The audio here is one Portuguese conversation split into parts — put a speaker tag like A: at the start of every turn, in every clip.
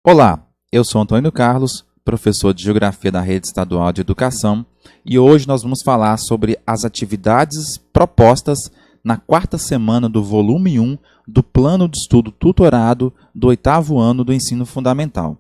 A: Olá, eu sou Antônio Carlos, professor de Geografia da Rede Estadual de Educação, e hoje nós vamos falar sobre as atividades propostas na quarta semana do volume 1 do Plano de Estudo Tutorado do 8º ano do Ensino Fundamental.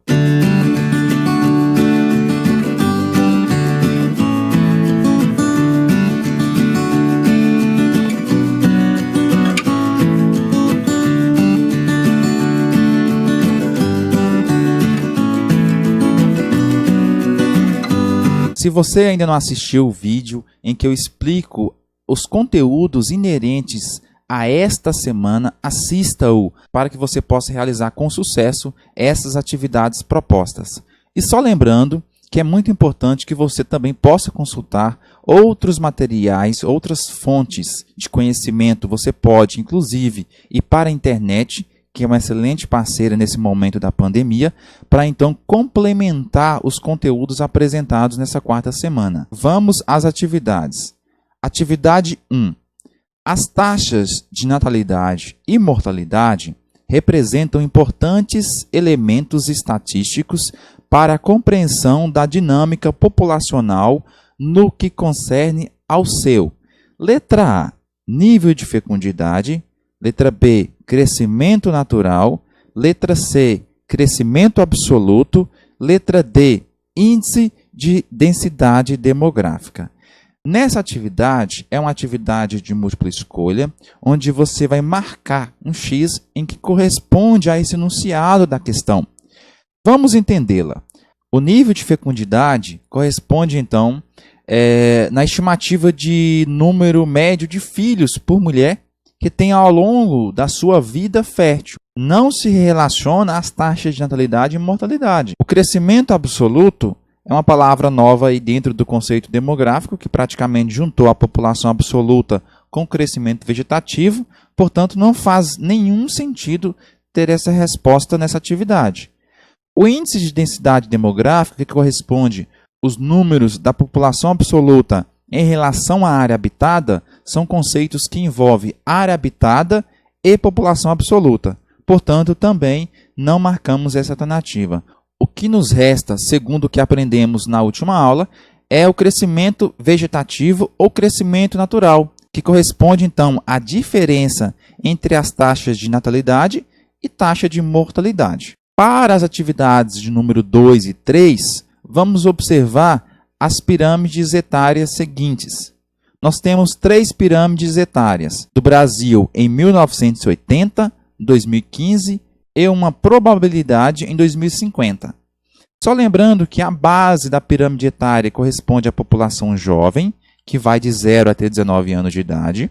A: Se você ainda não assistiu o vídeo em que eu explico os conteúdos inerentes a esta semana, assista-o para que você possa realizar com sucesso essas atividades propostas. E só lembrando que é muito importante que você também possa consultar outros materiais, outras fontes de conhecimento. Você pode, inclusive, ir para a internet, que é uma excelente parceira nesse momento da pandemia, para então complementar os conteúdos apresentados nessa quarta semana. Vamos às atividades. Atividade 1. As taxas de natalidade e mortalidade representam importantes elementos estatísticos para a compreensão da dinâmica populacional no que concerne ao seu: letra A, nível de fecundidade; letra B, crescimento natural; letra C, crescimento absoluto; letra D, índice de densidade demográfica. Nessa atividade, é uma atividade de múltipla escolha, onde você vai marcar um X em que corresponde a esse enunciado da questão. Vamos entendê-la. O nível de fecundidade corresponde, então, na estimativa de número médio de filhos por mulher que tem ao longo da sua vida fértil. Não se relaciona às taxas de natalidade e mortalidade. O crescimento absoluto é uma palavra nova aí dentro do conceito demográfico, que praticamente juntou a população absoluta com o crescimento vegetativo, portanto, não faz nenhum sentido ter essa resposta nessa atividade. O índice de densidade demográfica, que corresponde aos números da população absoluta em relação à área habitada, são conceitos que envolvem área habitada e população absoluta. Portanto, também não marcamos essa alternativa. O que nos resta, segundo o que aprendemos na última aula, é o crescimento vegetativo ou crescimento natural, que corresponde, então, à diferença entre as taxas de natalidade e taxa de mortalidade. Para as atividades de número 2 e 3, vamos observar as pirâmides etárias seguintes. Nós temos 3 pirâmides etárias do Brasil em 1980, 2015 e uma probabilidade em 2050. Só lembrando que a base da pirâmide etária corresponde à população jovem, que vai de 0 até 19 anos de idade.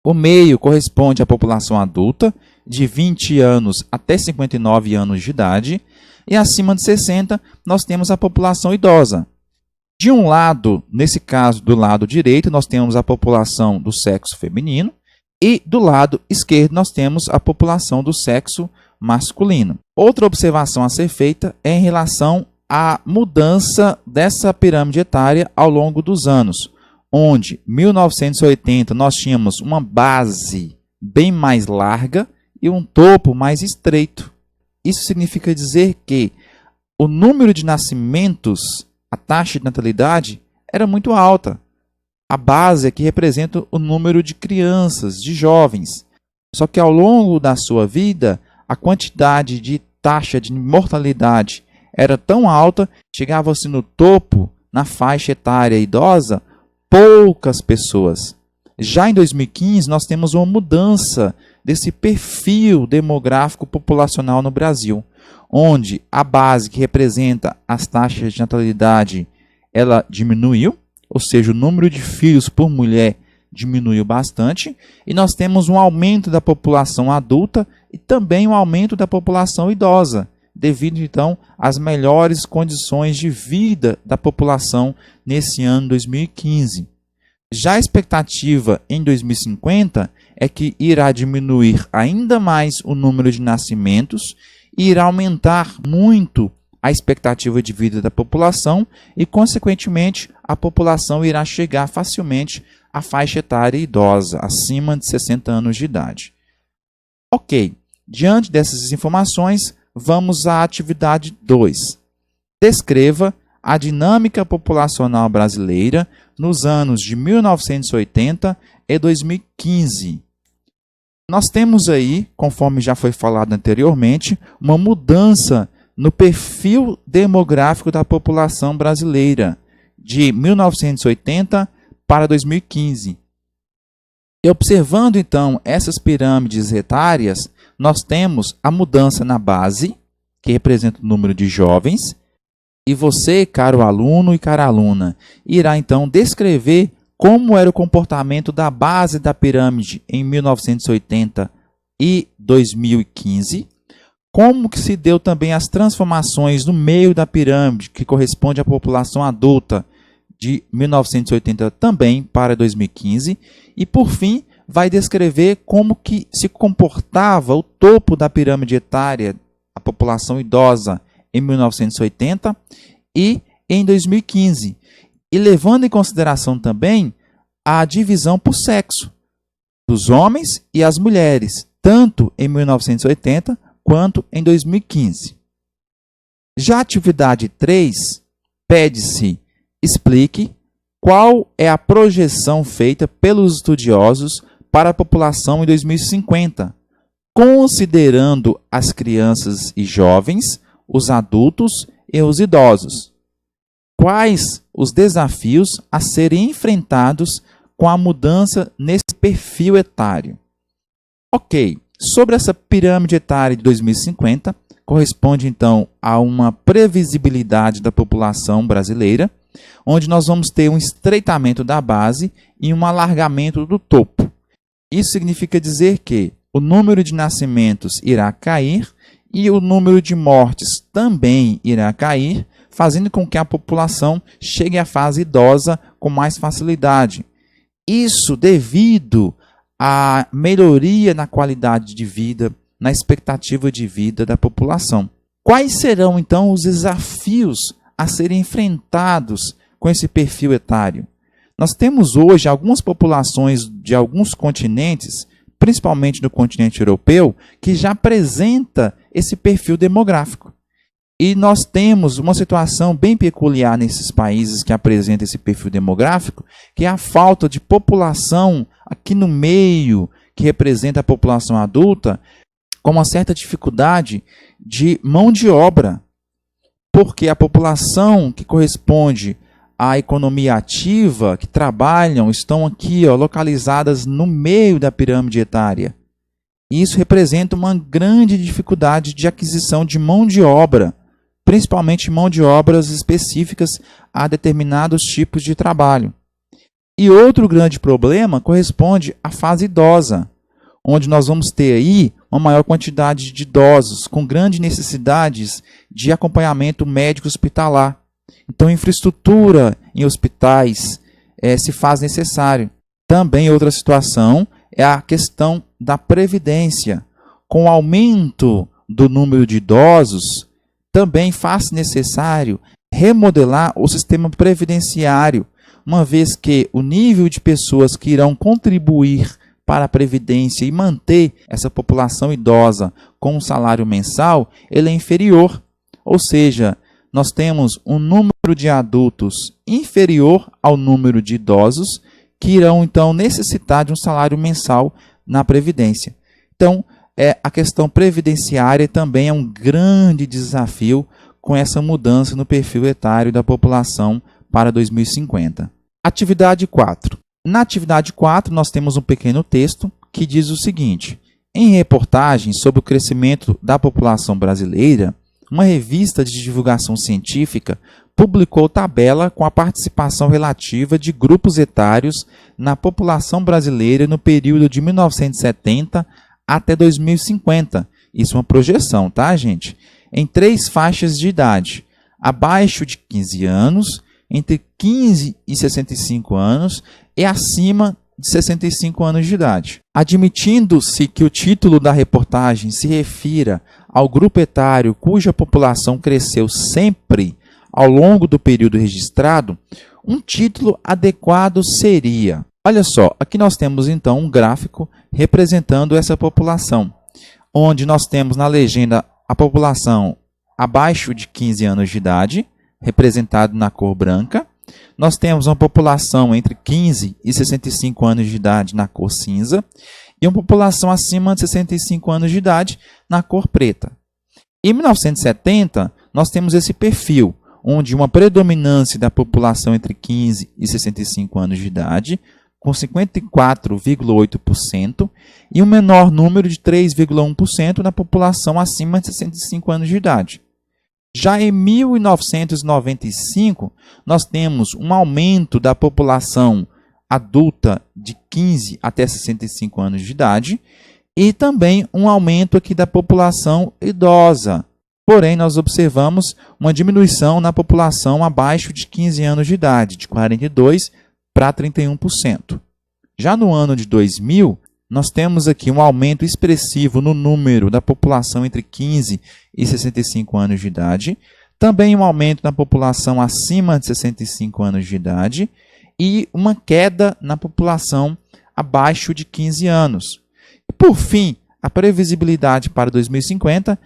A: O meio corresponde à população adulta, de 20 anos até 59 anos de idade. E acima de 60, nós temos a população idosa. De um lado, nesse caso do lado direito, nós temos a população do sexo feminino e do lado esquerdo nós temos a população do sexo masculino. Outra observação a ser feita é em relação à mudança dessa pirâmide etária ao longo dos anos, onde em 1980 nós tínhamos uma base bem mais larga e um topo mais estreito. Isso significa dizer que o número de nascimentos, a taxa de natalidade, era muito alta. A base aqui representa o número de crianças, de jovens. Só que ao longo da sua vida, a quantidade de taxa de mortalidade era tão alta, chegava-se no topo, na faixa etária idosa, poucas pessoas. Já em 2015, nós temos uma mudança desse perfil demográfico populacional no Brasil, onde a base que representa as taxas de natalidade, ela diminuiu, ou seja, o número de filhos por mulher diminuiu bastante, e nós temos um aumento da população adulta e também um aumento da população idosa, devido então às melhores condições de vida da população nesse ano 2015. Já a expectativa em 2050 é que irá diminuir ainda mais o número de nascimentos e irá aumentar muito a expectativa de vida da população e, consequentemente, a população irá chegar facilmente à faixa etária idosa, acima de 60 anos de idade. Ok, diante dessas informações, vamos à atividade 2. Descreva a dinâmica populacional brasileira nos anos de 1980 e 2015. Nós temos aí, conforme já foi falado anteriormente, uma mudança no perfil demográfico da população brasileira de 1980 para 2015. E observando então essas pirâmides etárias, nós temos a mudança na base, que representa o número de jovens, e você, caro aluno e cara aluna, irá então descrever como era o comportamento da base da pirâmide em 1980 e 2015, como que se deu também as transformações no meio da pirâmide, que corresponde à população adulta de 1980 também para 2015, e por fim vai descrever como que se comportava o topo da pirâmide etária, a população idosa em 1980 e em 2015, e levando em consideração também a divisão por sexo dos homens e as mulheres, tanto em 1980 quanto em 2015. Já a atividade 3 pede-se explique qual é a projeção feita pelos estudiosos para a população em 2050, considerando as crianças e jovens, os adultos e os idosos. Quais os desafios a serem enfrentados com a mudança nesse perfil etário? Ok, sobre essa pirâmide etária de 2050, corresponde então a uma previsibilidade da população brasileira, onde nós vamos ter um estreitamento da base e um alargamento do topo. Isso significa dizer que o número de nascimentos irá cair e o número de mortes também irá cair, fazendo com que a população chegue à fase idosa com mais facilidade. Isso devido à melhoria na qualidade de vida, na expectativa de vida da população. Quais serão, então, os desafios a serem enfrentados com esse perfil etário? Nós temos hoje algumas populações de alguns continentes, principalmente no continente europeu, que já apresenta esse perfil demográfico. E nós temos uma situação bem peculiar nesses países que apresentam esse perfil demográfico, que é a falta de população aqui no meio, que representa a população adulta, com uma certa dificuldade de mão de obra, porque a população que corresponde à economia ativa, que trabalham, estão aqui localizadas no meio da pirâmide etária. E isso representa uma grande dificuldade de aquisição de mão de obra, principalmente mão de obras específicas a determinados tipos de trabalho. E outro grande problema corresponde à fase idosa, onde nós vamos ter aí uma maior quantidade de idosos com grandes necessidades de acompanhamento médico hospitalar. Então, infraestrutura em hospitais se faz necessário. Também outra situação é a questão da previdência. Com o aumento do número de idosos, também faz necessário remodelar o sistema previdenciário, uma vez que o nível de pessoas que irão contribuir para a previdência e manter essa população idosa com um salário mensal, ele é inferior. Ou seja, nós temos um número de adultos inferior ao número de idosos que irão então necessitar de um salário mensal na previdência. Então, a questão previdenciária também é um grande desafio com essa mudança no perfil etário da população para 2050. Atividade 4. Na atividade 4, nós temos um pequeno texto que diz o seguinte: em reportagem sobre o crescimento da população brasileira, uma revista de divulgação científica publicou tabela com a participação relativa de grupos etários na população brasileira no período de 1970 até 2050. Isso é uma projeção, tá, gente? Em 3 faixas de idade: abaixo de 15 anos, entre 15 e 65 anos e acima de 65 anos de idade. Admitindo-se que o título da reportagem se refira ao grupo etário cuja população cresceu sempre ao longo do período registrado, um título adequado seria... Olha só, aqui nós temos então um gráfico representando essa população, onde nós temos na legenda a população abaixo de 15 anos de idade, representado na cor branca. Nós temos uma população entre 15 e 65 anos de idade na cor cinza e uma população acima de 65 anos de idade na cor preta. Em 1970, nós temos esse perfil, onde uma predominância da população entre 15 e 65 anos de idade, com 54,8%, e um menor número de 3,1% na população acima de 65 anos de idade. Já em 1995, nós temos um aumento da população adulta de 15 até 65 anos de idade e também um aumento aqui da população idosa. Porém, nós observamos uma diminuição na população abaixo de 15 anos de idade, de 42% para 31%. Já no ano de 2000, nós temos aqui um aumento expressivo no número da população entre 15 e 65 anos de idade, também um aumento na população acima de 65 anos de idade e uma queda na população abaixo de 15 anos. E, por fim, a previsibilidade para 2050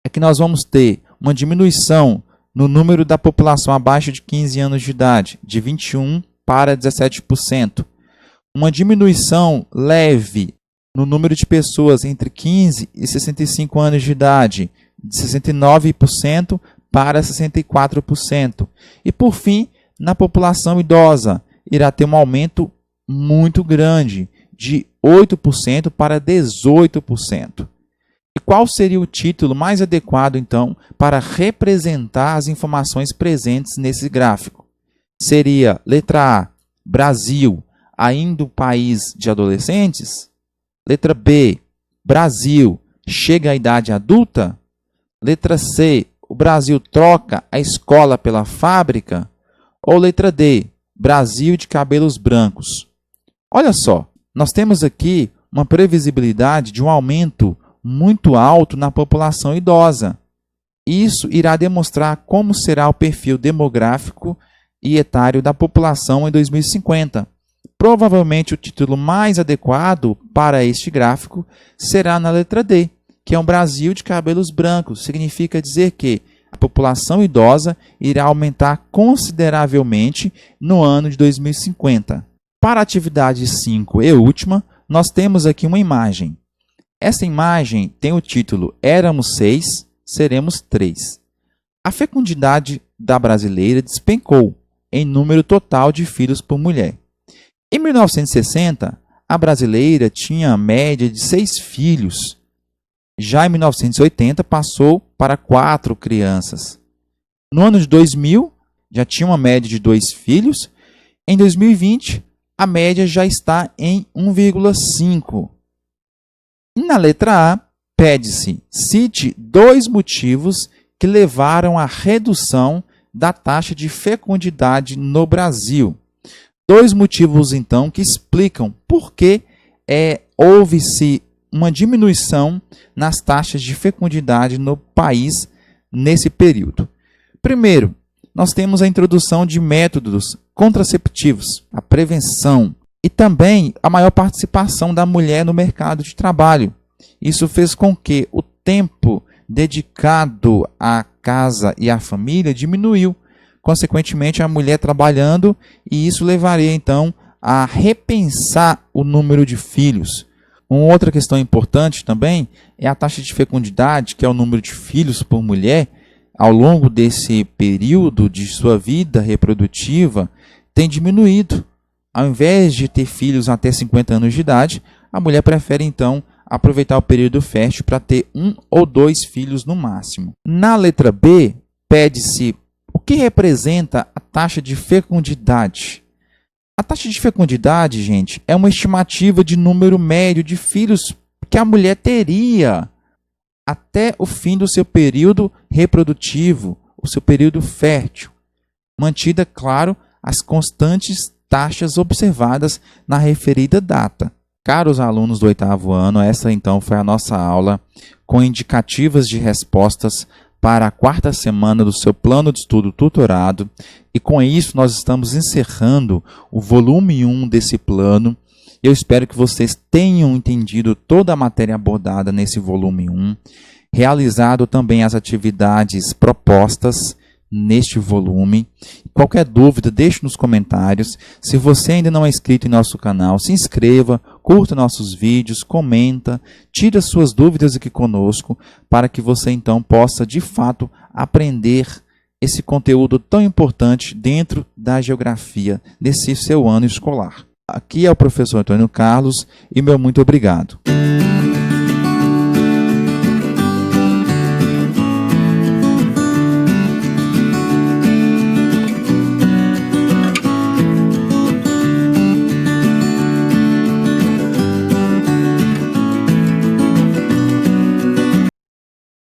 A: é que nós vamos ter uma diminuição no número da população abaixo de 15 anos de idade, de 21% para 17%. Uma diminuição leve no número de pessoas entre 15 e 65 anos de idade, de 69% para 64%. E, por fim, na população idosa, irá ter um aumento muito grande, de 8% para 18%. E qual seria o título mais adequado, então, para representar as informações presentes nesse gráfico? Seria, letra A, Brasil, ainda o país de adolescentes? Letra B, Brasil, chega à idade adulta? Letra C, o Brasil troca a escola pela fábrica? Ou letra D, Brasil de cabelos brancos? Olha só, nós temos aqui uma previsibilidade de um aumento muito alto na população idosa. Isso irá demonstrar como será o perfil demográfico e etário da população em 2050. Provavelmente o título mais adequado para este gráfico será na letra D, que é um Brasil de cabelos brancos. Significa dizer que a população idosa irá aumentar consideravelmente no ano de 2050. Para a atividade 5 e última, nós temos aqui uma imagem. Essa imagem tem o título Éramos 6, seremos 3. A fecundidade da brasileira despencou em número total de filhos por mulher. Em 1960, a brasileira tinha a média de 6 filhos. Já em 1980, passou para 4 crianças. No ano de 2000, já tinha uma média de 2 filhos. Em 2020, a média já está em 1,5. E na letra A, pede-se, cite 2 motivos que levaram à redução da taxa de fecundidade no Brasil. 2 motivos, então, que explicam por que houve-se uma diminuição nas taxas de fecundidade no país nesse período. Primeiro, nós temos a introdução de métodos contraceptivos, a prevenção, e também a maior participação da mulher no mercado de trabalho. Isso fez com que o tempo dedicado à casa e à família diminuiu. Consequentemente, a mulher trabalhando, e isso levaria, então, a repensar o número de filhos. Uma outra questão importante também é a taxa de fecundidade, que é o número de filhos por mulher, ao longo desse período de sua vida reprodutiva, tem diminuído. Ao invés de ter filhos até 50 anos de idade, a mulher prefere, então, aproveitar o período fértil para ter 1 ou 2 filhos no máximo. Na letra B, pede-se o que representa a taxa de fecundidade. A taxa de fecundidade, gente, é uma estimativa de número médio de filhos que a mulher teria até o fim do seu período reprodutivo, o seu período fértil, mantida, claro, as constantes taxas observadas na referida data. Caros alunos do 8º ano, essa então foi a nossa aula com indicativas de respostas para a 4ª semana do seu plano de estudo tutorado, e com isso nós estamos encerrando o volume 1 desse plano. Eu espero que vocês tenham entendido toda a matéria abordada nesse volume 1. realizado também as atividades propostas neste volume. Qualquer dúvida, deixe nos comentários. Se você ainda não é inscrito em nosso canal, se inscreva, curta nossos vídeos, comenta, tire as suas dúvidas aqui conosco, para que você então possa de fato aprender esse conteúdo tão importante dentro da geografia nesse seu ano escolar. Aqui é o professor Antônio Carlos e meu muito obrigado.